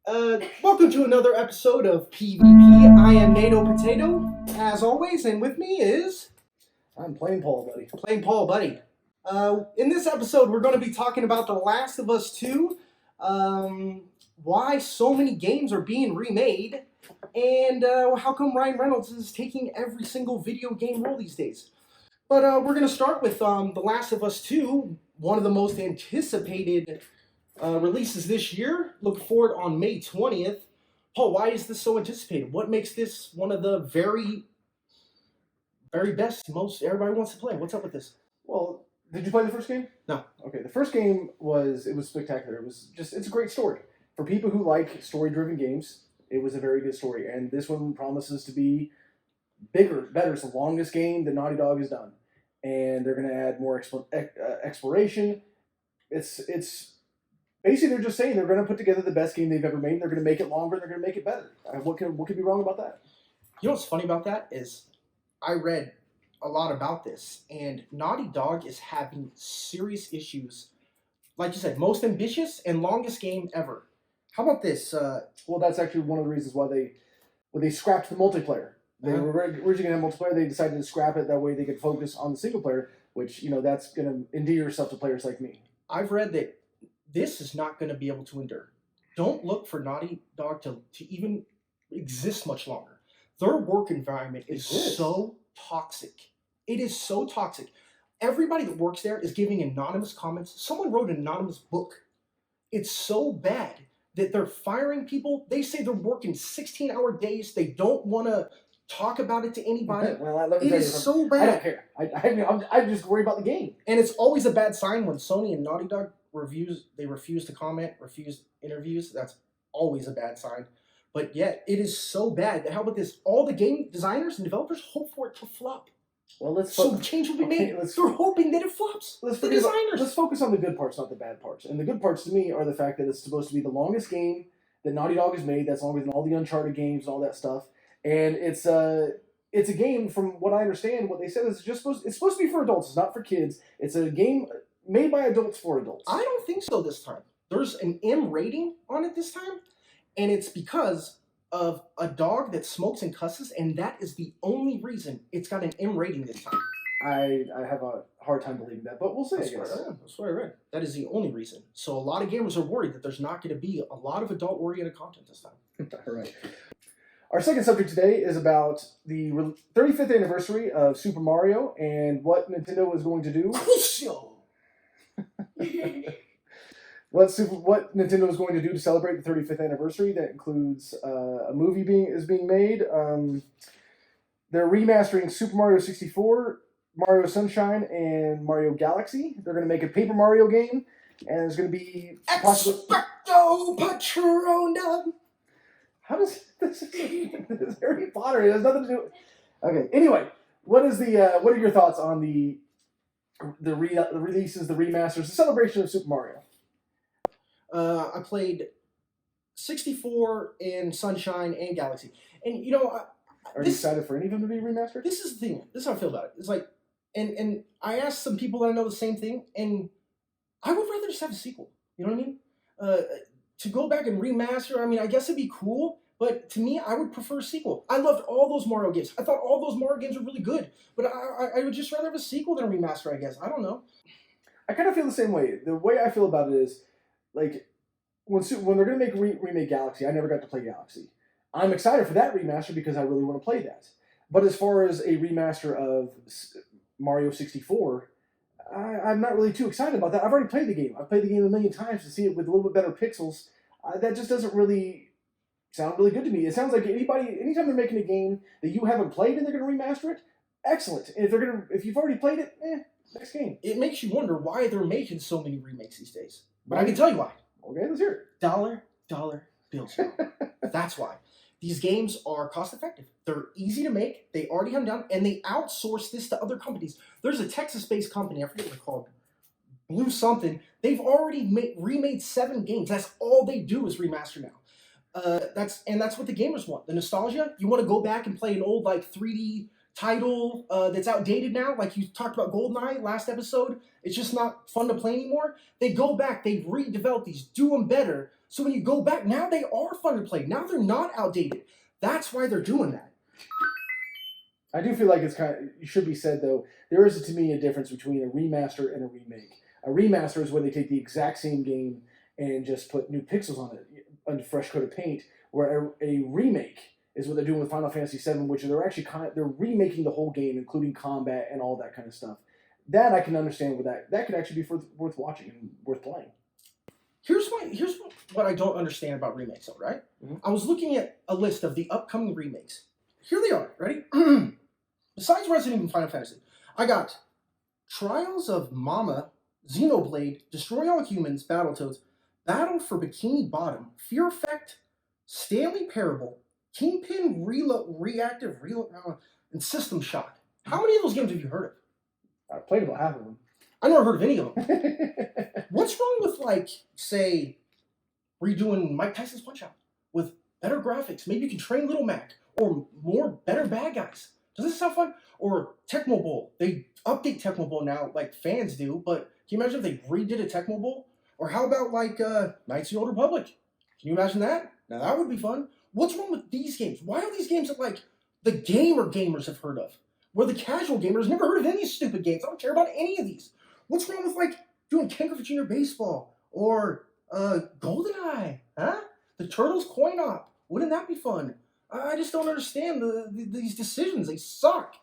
Welcome to another episode of PvP. I am NATO Potato, as always, and with me is I'm Plain Paul, buddy. Plain Paul, buddy. In this episode, we're going to be talking about The Last of Us 2, why so many games are being remade, and how come Ryan Reynolds is taking every single video game role these days. But we're going to start with The Last of Us 2, one of the most anticipated releases this year. Look forward on May 20th. Paul, why is this so anticipated? What makes this one of the very best, most everybody wants to play? What's up with this? Well, did you play the first game? No. Okay, the first game was spectacular. It's a great story. For people who like story-driven games, it was a very good story. And this one promises to be bigger, better. It's the longest game that Naughty Dog has done. And they're going to add more exploration. It's basically, they're just saying they're going to put together the best game they've ever made. They're going to make it longer. They're going to make it better. What could be wrong about that? You know what's funny about that is I read a lot about this, and Naughty Dog is having serious issues. Like you said, most ambitious and longest game ever. How about this? Well, that's actually one of the reasons why they scrapped the multiplayer. They were originally going to have multiplayer. They decided to scrap it. That way they could focus on the single player, which, that's going to endear yourself to players like me. I've read that this is not going to be able to endure. Don't look for Naughty Dog to even exist much longer. Their work environment is so toxic. It is so toxic. Everybody that works there is giving anonymous comments. Someone wrote an anonymous book. It's so bad that they're firing people. They say they're working 16-hour days. They don't want to talk about it to anybody. Well, let me it tell you is something. so bad. I don't care. I just worry about the game. And it's always a bad sign when Sony and Naughty Dog refuse to comment, refuse interviews. That's always a bad sign. But yet, it is so bad. How about this? All the game designers and developers hope for it to flop. Well, so change will be made. They're hoping that it flops. Let's focus on the good parts, not the bad parts. And the good parts to me are the fact that it's supposed to be the longest game that Naughty Dog has made. That's longer than all the Uncharted games and all that stuff. And it's a game, from what I understand, what they said is it's supposed to be for adults. It's not for kids. It's a game made by adults for adults. I don't think so this time. There's an M rating on it this time, and it's because of a dog that smokes and cusses, and that is the only reason it's got an M rating this time. I have a hard time believing that, but we'll see. That's what I read. That is the only reason. So a lot of gamers are worried that there's not going to be a lot of adult-oriented content this time. All right. Our second subject today is about the 35th anniversary of Super Mario and what Nintendo is going to do. What Nintendo is going to do to celebrate the 35th anniversary. That includes a movie being made. They're remastering Super Mario 64, Mario Sunshine, and Mario Galaxy. They're going to make a Paper Mario game, and there's going to be Expecto Patronum. How does this is Harry Potter? It has nothing to do. Okay. Anyway, what are your thoughts on the releases, the remasters, the celebration of Super Mario? I played 64 and Sunshine and Galaxy, and are you excited for any of them to be remastered? This is the thing. This is how I feel about it. It's like, and I asked some people that I know the same thing, and I would rather just have a sequel. You know what I mean? To go back and remaster, I mean, I guess it'd be cool, but to me, I would prefer a sequel. I loved all those Mario games. I thought all those Mario games were really good, but I would just rather have a sequel than a remaster, I guess. I don't know. I kind of feel the same way. The way I feel about it is, like, when they're going to remake Galaxy, I never got to play Galaxy. I'm excited for that remaster because I really want to play that. But as far as a remaster of Mario 64... I'm not really too excited about that. I've already played the game. I've played the game a million times. To see it with a little bit better pixels, that just doesn't really sound really good to me. It sounds like anytime they're making a game that you haven't played and they're going to remaster it, excellent. And if you've already played it, next game. It makes you wonder why they're making so many remakes these days. But I can tell you why. Okay, let's hear it. Dollar bills. That's why. These games are cost-effective. They're easy to make. They already have them down, and they outsource this to other companies. There's a Texas-based company, I forget what they're called, Blue something. They've already remade 7 games. That's all they do is remaster now. That's what the gamers want. The nostalgia. You want to go back and play an old 3D title that's outdated now, like you talked about GoldenEye last episode. It's just not fun to play anymore. They go back, they redevelop these, do them better. So when you go back, now they are fun to play. Now they're not outdated. That's why they're doing that. I do feel like it's it should be said though, there is to me a difference between a remaster and a remake. A remaster is when they take the exact same game and just put new pixels on it, a fresh coat of paint, where a remake is what they're doing with Final Fantasy VII, which they're actually they're remaking the whole game, including combat and all that kind of stuff. That I can understand with that could actually be worth watching and worth playing. Here's what I don't understand about remakes, though, right? Mhm. I was looking at a list of the upcoming remakes. Here they are. Ready? Besides Resident Evil Final Fantasy, I got Trials of Mama, Xenoblade, Destroy All Humans, Battletoads, Battle for Bikini Bottom, Fear Effect, Stanley Parable, Kingpin Reactive Reload, and System Shock. How many of those games have you heard of? I've played about half of them. I never heard of any of them. What's wrong with, like, say, redoing Mike Tyson's Punch-Out with better graphics? Maybe you can train Little Mac or more better bad guys. Does this sound fun? Or Tecmo Bowl. They update Tecmo Bowl now like fans do, but can you imagine if they redid a Tecmo Bowl? Or how about like Knights of the Old Republic? Can you imagine that? Now that would be fun. What's wrong with these games? Why are these games that like the gamers have heard of? Where the casual gamers never heard of any of these stupid games. I don't care about any of these. What's wrong with like doing Ken Griffey Jr. Baseball or GoldenEye? Huh? The Turtles Coin Op. Wouldn't that be fun? I just don't understand these decisions. They suck.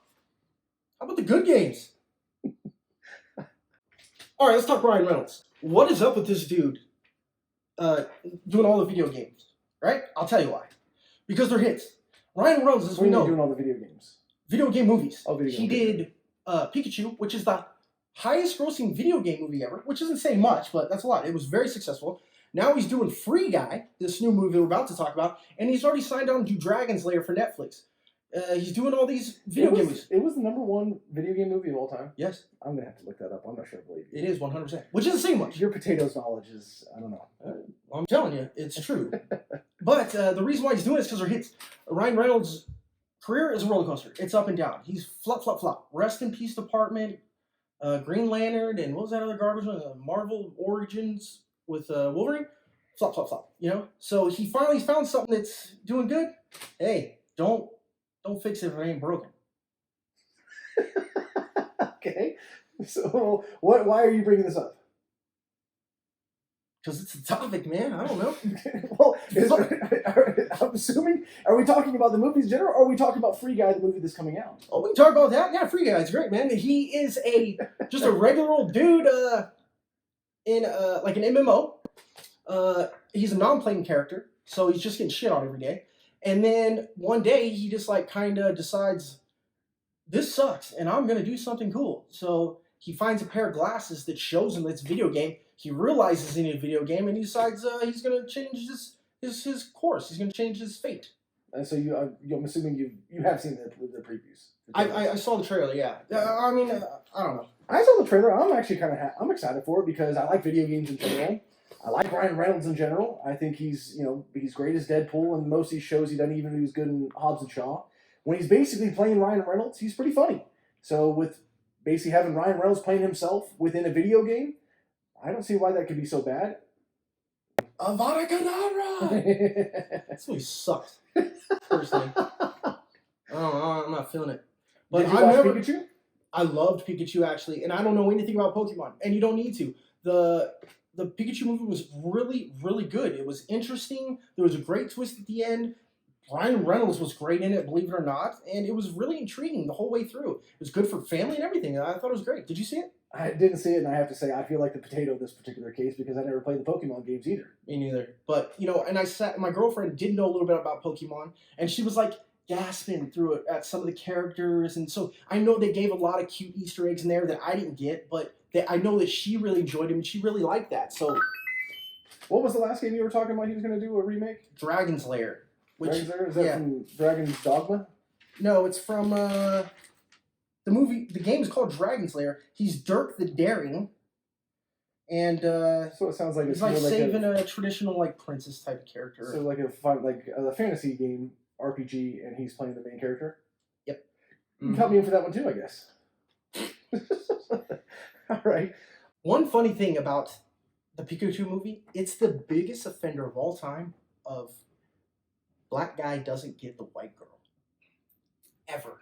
How about the good games? All right, let's talk Ryan Reynolds. What is up with this dude doing all the video games? Right? I'll tell you why. Because they're hits. Ryan Reynolds, as we know, doing all the video games. Video game movies. Oh, video he game did Pikachu, which is the highest grossing video game movie ever, which isn't saying much, but that's a lot. It was very successful. Now he's doing Free Guy, this new movie we're about to talk about, and he's already signed on to do Dragon's Lair for Netflix. He's doing all these video game movies. It was the #1 video game movie of all time. Yes. I'm going to have to look that up. I'm not sure I believe you. It is 100%, which isn't saying much. Your potatoes knowledge is, I don't know. Well, I'm telling you, it's true. But the reason why he's doing it is because they're hits. Ryan Reynolds' career is a roller coaster. It's up and down. He's flop, flop, flop. Rest in Peace Department, Green Lantern, and what was that other garbage one? Marvel Origins with Wolverine? Flop, flop, flop. You know? So he finally found something that's doing good. Hey, don't fix it if it ain't broken. Okay. So, why are you bringing this up? Because it's a topic, man. I don't know. Well, I'm assuming, are we talking about the movies in general, or are we talking about Free Guy, the movie that's coming out? Oh, we can talk about that. Yeah, Free Guy's great, man. He is just a regular old dude in like an MMO. He's a non-playing character, so he's just getting shit on every day. And then one day he just like kind of decides, this sucks, and I'm gonna do something cool. So he finds a pair of glasses that shows him it's a video game. He realizes it's in a video game, and he decides he's gonna change his course. He's gonna change his fate. And so I'm assuming you have seen the previews. I saw the trailer. Yeah. I mean, I don't know. I saw the trailer. I'm actually I'm excited for it because I like video games in general. I like Ryan Reynolds in general. I think he's great as Deadpool, and most of these shows he doesn't even. He was good in Hobbs and Shaw. When he's basically playing Ryan Reynolds, he's pretty funny. So with basically having Ryan Reynolds playing himself within a video game, I don't see why that could be so bad. Avada Kedavra! This movie sucked. Personally, I'm not feeling it. But Did you watch Pikachu? I loved Pikachu actually, and I don't know anything about Pokemon, and you don't need to. The Pikachu movie was really, really good. It was interesting. There was a great twist at the end. Ryan Reynolds was great in it, believe it or not, and it was really intriguing the whole way through. It was good for family and everything. I thought it was great. Did you see it? I didn't see it, and I have to say I feel like the potato in this particular case because I never played the Pokemon games either. Me neither. But, and my girlfriend did know a little bit about Pokemon, and she was like gasping through it at some of the characters, and so I know they gave a lot of cute Easter eggs in there that I didn't get, but I know that she really enjoyed him, and she really liked that. So, what was the last game you were talking about? He was going to do a remake. Dragon's Lair. Dragon's Lair? Is that from Dragon's Dogma? No, it's from the movie. The game is called Dragon's Lair. He's Dirk the Daring, and so it sounds like it's like saving a traditional like princess type of character. So like a fantasy game RPG, and he's playing the main character. Yep. You can count me in for that one too, I guess. All right. One funny thing about the Pikachu movie, it's the biggest offender of all time of black guy doesn't get the white girl. Ever.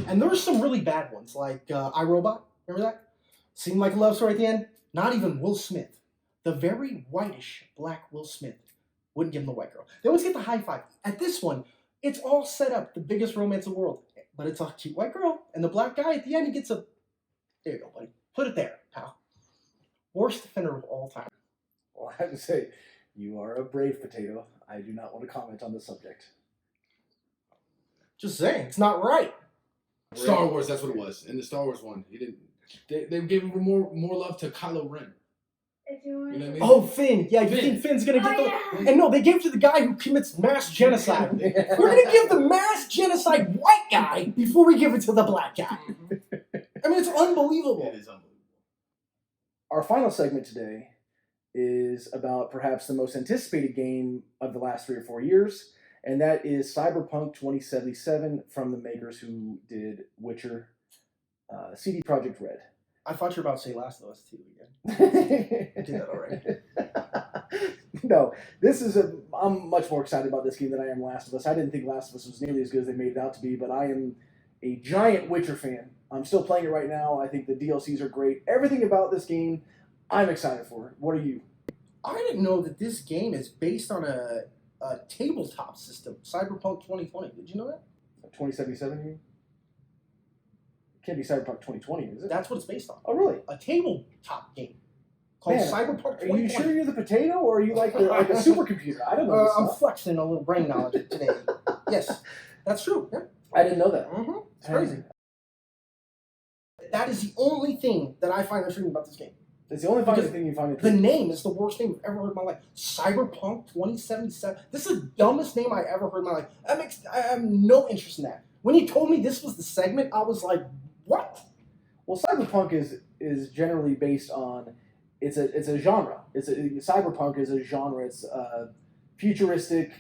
And there's some really bad ones, like iRobot. Remember that? Seemed like a love story at the end. Not even Will Smith. The very whitish black Will Smith wouldn't give him the white girl. They always get the high five. At this one, it's all set up, the biggest romance in the world. But it's a cute white girl. And the black guy, at the end, he gets a... There you go, buddy. Put it there, pal. Worst offender of all time. Well, I have to say, you are a brave potato. I do not want to comment on the subject. Just saying, it's not right. Star Wars, that's what it was. In the Star Wars one, he didn't. They gave more love to Kylo Ren. You know what I mean? Oh, Finn. Yeah, you Finn. think Finn's gonna get the... yeah. And no, they gave it to the guy who commits mass genocide. We're gonna give the mass genocide white guy before we give it to the black guy. I mean, it's unbelievable. It is unbelievable. Our final segment today is about perhaps the most anticipated game of the last 3 or 4 years, and that is Cyberpunk 2077 from the makers who did Witcher, CD Projekt Red. I thought you were about to say Last of Us 2 again. I did that already. No, I'm much more excited about this game than I am Last of Us. I didn't think Last of Us was nearly as good as they made it out to be, but I am a giant Witcher fan. I'm still playing it right now. I think the DLCs are great. Everything about this game, I'm excited for. What are you? I didn't know that this game is based on a tabletop system, Cyberpunk 2020. Did you know that? 2077, you mean? It can't be Cyberpunk 2020, is it? That's what it's based on. Oh, really? A tabletop game called Man, Cyberpunk 2020. Are you sure you're the potato, or are you like a supercomputer? I don't know. This I'm stuff. flexing a little brain knowledge today. Yes, that's true. Yeah. I didn't know that. Mm-hmm. It's crazy. That is the only thing that I find interesting about this game. It's the only Because thing you find The interesting. name is the worst name I've ever heard in my life. Cyberpunk 2077. This is the dumbest name I ever heard in my life. I have no interest in that. When you told me this was the segment, I was like, what? Well, cyberpunk is generally based on it's a genre. Cyberpunk is a genre. It's futuristic.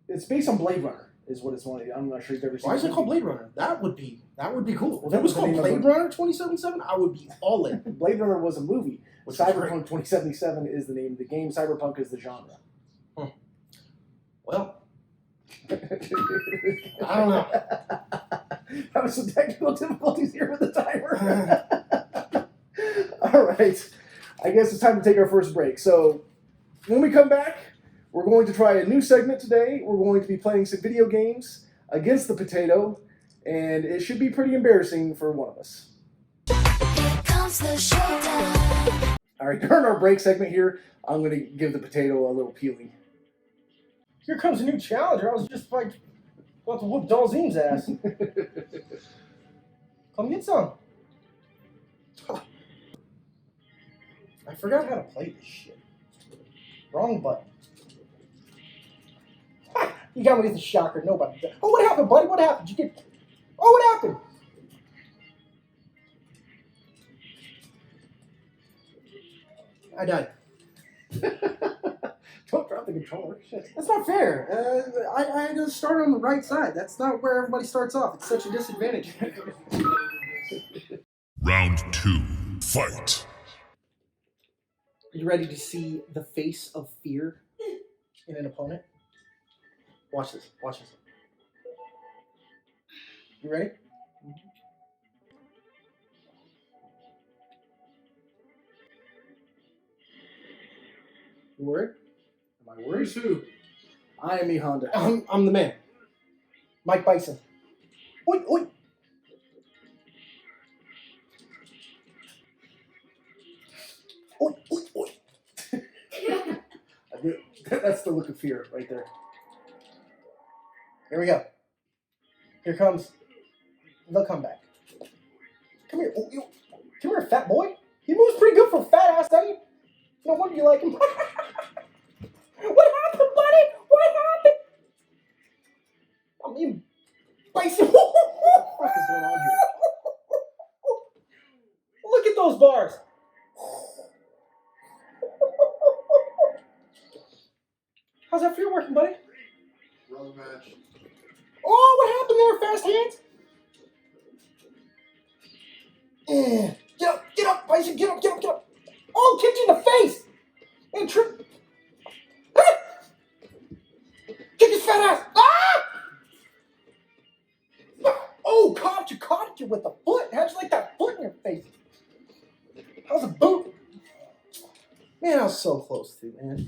It's based on Blade Runner. Is what it's one. I'm not sure if you've ever seen. Why is it called Blade Runner? That would be cool. Well, If that it was was the called name of Blade the- Runner 2077, I would be all in. Blade Runner was a movie. Which was great. Cyberpunk 2077 is the name of the game. Cyberpunk is the genre. Well, I don't know. Having some technical difficulties here with the timer. All right. I guess it's time to take our first break. So when we come back, we're going to try a new segment today. We're going to be playing some video games against the potato, and it should be pretty embarrassing for one of us. Here comes the showdown. All right, during our break segment here, I'm going to give the potato a little peeling. Here comes a new challenger. I was just like about to whoop Dalzim's ass. Come get some. I forgot how to play this shit. Wrong button. Ha! You got me with the shocker. Nobody. Oh, what happened, buddy? What happened? You get? Oh, what happened? I died. Don't drop the controller. Shit. That's not fair. I had to start on the right side. That's not where everybody starts off. It's such a disadvantage. Round 2. Fight. Are you ready to see the face of fear in an opponent? Watch this. Watch this. You ready? You worried? Am I worried? Where's who? I am E Honda. I'm the man. Mike Bison. Oi, oi. Oi, oi, oi. That's the look of fear right there. Here we go. Here comes the comeback. Come here. Oh, come here, fat boy. He moves pretty good for a fat ass, doesn't he? No wonder you like him. What happened, buddy? What happened? I mean, Bison. What the fuck is going on here? Look at those bars. How's that fear working, buddy? Rubber match. Oh, what happened there, fast hands? Get up, Bison, get up. Oh, kicked you in the face. And trip. Kick his fat ass. Ah! Oh, caught you with the foot. How'd you like that foot in your face? How's a boot? Man, I was so close to, man.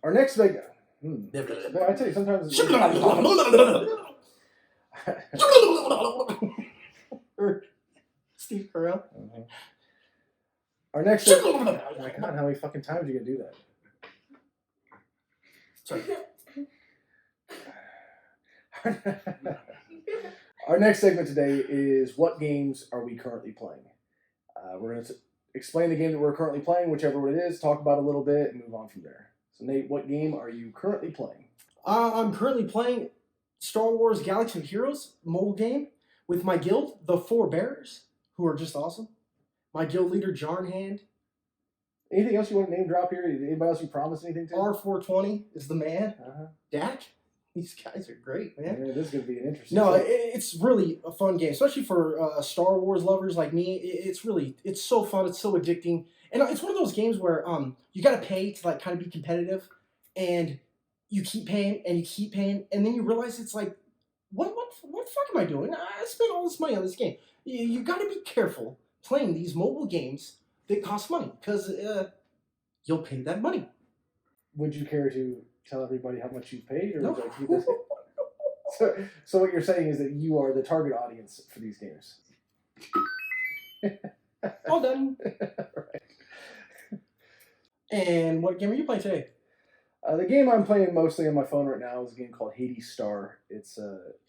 Our next big. I tell you, sometimes. Steve Carell. Our next. Oh my God, how many fucking times are you gonna do that? Sorry. Our next segment today is what games are we currently playing? We're going to explain the game that we're currently playing, whichever it is, talk about it a little bit, and move on from there. So, Nate, what game are you currently playing? I'm currently playing Star Wars Galaxy of Heroes mobile game with my guild, the Four Bears, who are just awesome. My guild leader, Jarn Hand. Anything else you want to name drop here? Anybody else you promise anything to? R420 is the man. Uh-huh. Dak. These guys are great, man. Yeah, this is going to be an interesting. No, it's really a fun game, especially for Star Wars lovers like me. It's so fun. It's so addicting, and it's one of those games where you got to pay to like kind of be competitive, and you keep paying and you keep paying, and then you realize it's like, what the fuck am I doing? I spent all this money on this game. You got to be careful playing these mobile games that cost money because you'll pay that money. Would you care to tell everybody how much you paid, or No. would you like to keep this? So what you're saying is that you are the target audience for these games. All done. Right. And what game are you playing today? The game I'm playing mostly on my phone right now is a game called Hades Star. It's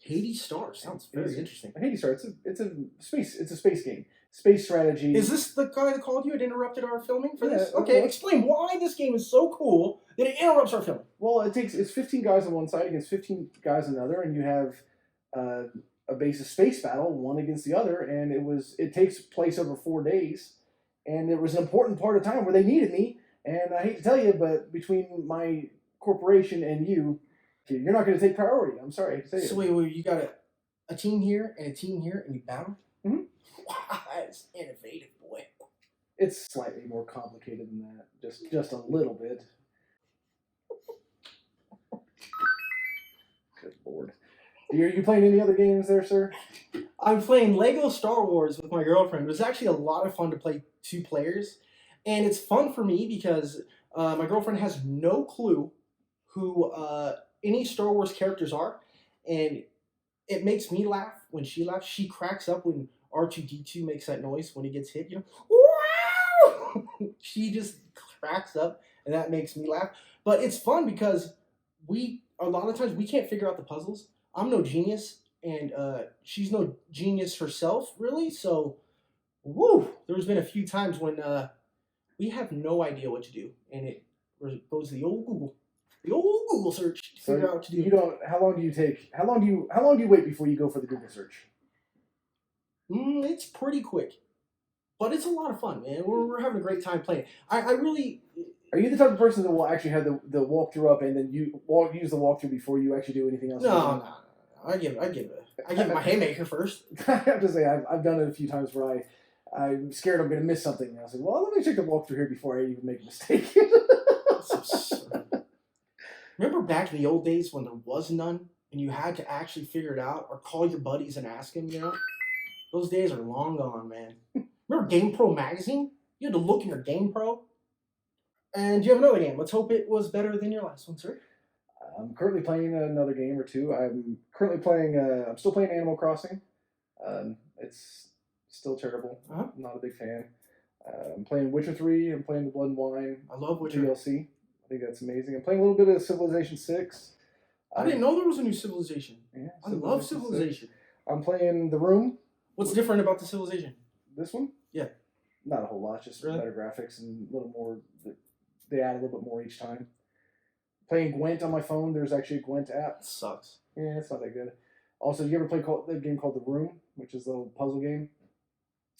Hades Star sounds very interesting. Hades Star. It's a space game. Space strategy. Is this the guy that called you and interrupted our filming for this? Yeah, Okay, well- explain why this game is so cool that it interrupts our filming. Well, it's 15 guys on one side against 15 guys on the other, and you have a base of space battle, one against the other, and it takes place over 4 days, and it was an important part of time where they needed me, and I hate to tell you, but between my corporation and you're not going to take priority. I'm sorry, I hate to tell you. So wait, you got a team here and a team here, and you battle? Mhm. Wow, that's innovative, boy. It's slightly more complicated than that, just a little bit. Good Lord. Are you playing any other games there, sir? I'm playing Lego Star Wars with my girlfriend. It was actually a lot of fun to play 2 players, and it's fun for me because my girlfriend has no clue who any Star Wars characters are, and it makes me laugh when she laughs. She cracks up when R2-D2 makes that noise when he gets hit. Wow! She just cracks up, and that makes me laugh. But it's fun because a lot of times we can't figure out the puzzles. I'm no genius, and she's no genius herself, really. So, there's been a few times when we have no idea what to do, and it goes to the old Google search to figure out what to do. You don't. How long do you wait before you go for the Google search? It's pretty quick, but it's a lot of fun, man. We're having a great time playing. I really. Are you the type of person that will actually have the walkthrough up and then use the walkthrough before you actually do anything else? No. I give it my haymaker first. I have to say, I've done it a few times where I'm scared I'm going to miss something. And I was like, well, let me check the walkthrough here before I even make a mistake. It's absurd. Remember back in the old days when there was none and you had to actually figure it out or call your buddies and ask them, Those days are long gone, man. Remember GamePro magazine? You had to look in your GamePro. And you have another game. Let's hope it was better than your last one, sir. I'm currently playing another game or two. I'm still playing Animal Crossing. It's still terrible. Uh-huh. I'm not a big fan. I'm playing Witcher 3. I'm playing the Blood and Wine I love Witcher. DLC. I think that's amazing. I'm playing a little bit of Civilization 6. I didn't know there was a new Civilization. Yeah, I love 6. Civilization. I'm playing The Room. What's different about the Civilization? This one? Yeah. Not a whole lot, just Really? better graphics and a little more. They add a little bit more each time. Playing Gwent on my phone. There's actually a Gwent app. That sucks. Yeah, it's not that good. Also, you ever play the game called The Room, which is the little puzzle game?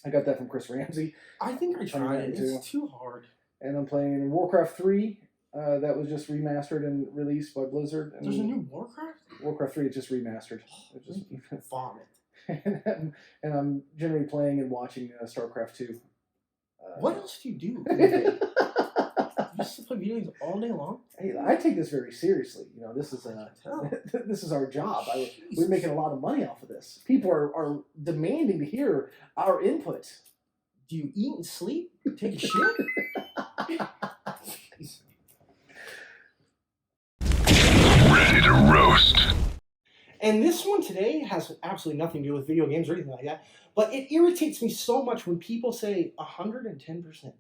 I got that from Chris Ramsey. I think I tried it. too. It's too hard. And I'm playing Warcraft 3. That was just remastered and released by Blizzard. And There's a new Warcraft? Warcraft 3 is just remastered. It just Vomit. and I'm generally playing and watching StarCraft 2. What else do you do? You just play video games all day long? Hey, I take this very seriously. You know, this is Oh. this is our job. We're Jesus. making a lot of money off of this. People are demanding to hear our input. Do you eat and sleep? Take a shit? Ready to roast. And this one today has absolutely nothing to do with video games or anything like that, but it irritates me so much when people say 110%.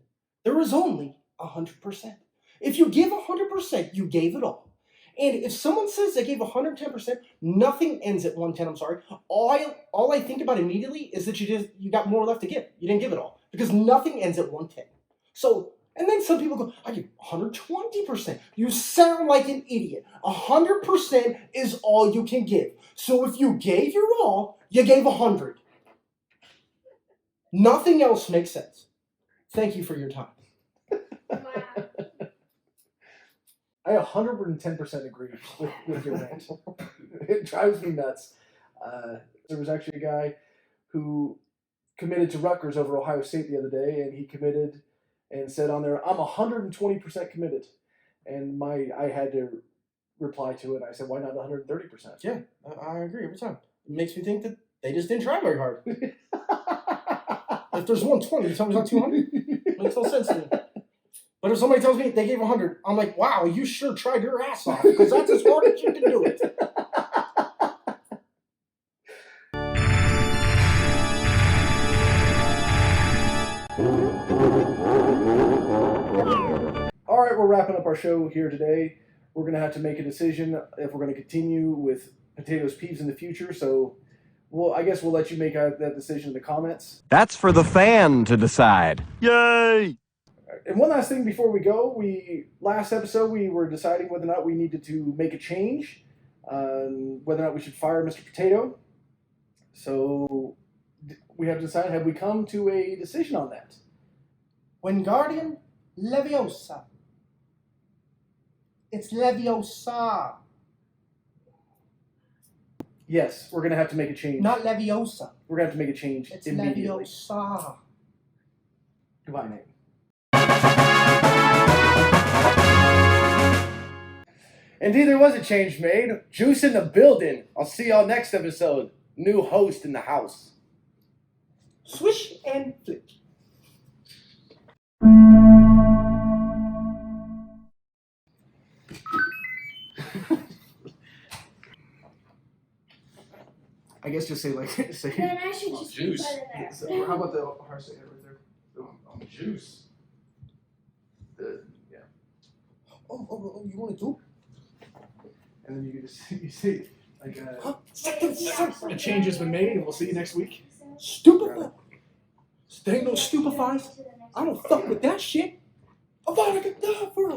There is only 100%. If you give 100%, you gave it all. And if someone says they gave 110%, nothing ends at 110, I'm sorry. All I think about immediately is that you got more left to give. You didn't give it all. Because nothing ends at 110. So, and then some people go, I give 120%. You sound like an idiot. 100% is all you can give. So if you gave your all, you gave 100. Nothing else makes sense. Thank you for your time. I 110% agree with your rant. It drives me nuts. There was actually a guy who committed to Rutgers over Ohio State the other day, and he committed and said on there, I'm 120% committed. And I had to reply to it. I said, why not 130%? Yeah, I agree every time. It makes me think that they just didn't try very hard. If there's 120, you tell me it's not 200? Makes no sense to me. But if somebody tells me they gave 100, I'm like, wow, you sure tried your ass off, because that's as hard as you can do it. All right, we're wrapping up our show here today. We're going to have to make a decision if we're going to continue with Potatoes Peeves in the future. So, I guess we'll let you make that decision in the comments. That's for the fan to decide. Yay! And one last thing before we go, last episode we were deciding whether or not we needed to make a change, whether or not we should fire Mr. Potato. So we have to decide, have we come to a decision on that? Wingardium Leviosa. It's Leviosa, Yes, we're going to have to make a change. not Leviosa. We're going to have to make a change It's immediately. Leviosa. Goodbye, Nate. Indeed, there was a change made. Juice in the building. I'll see y'all next episode. New host in the house. Swish and flick. I guess just say like say. Then I should just Juice. put it there. So how about the hard say right there? Juice. Yeah. Oh, you want to do? And then you can just you see like Huh? A change has been made, and we'll see you next week. Stupid. There ain't no stupefies. I don't fuck with that shit. I'm about to get done for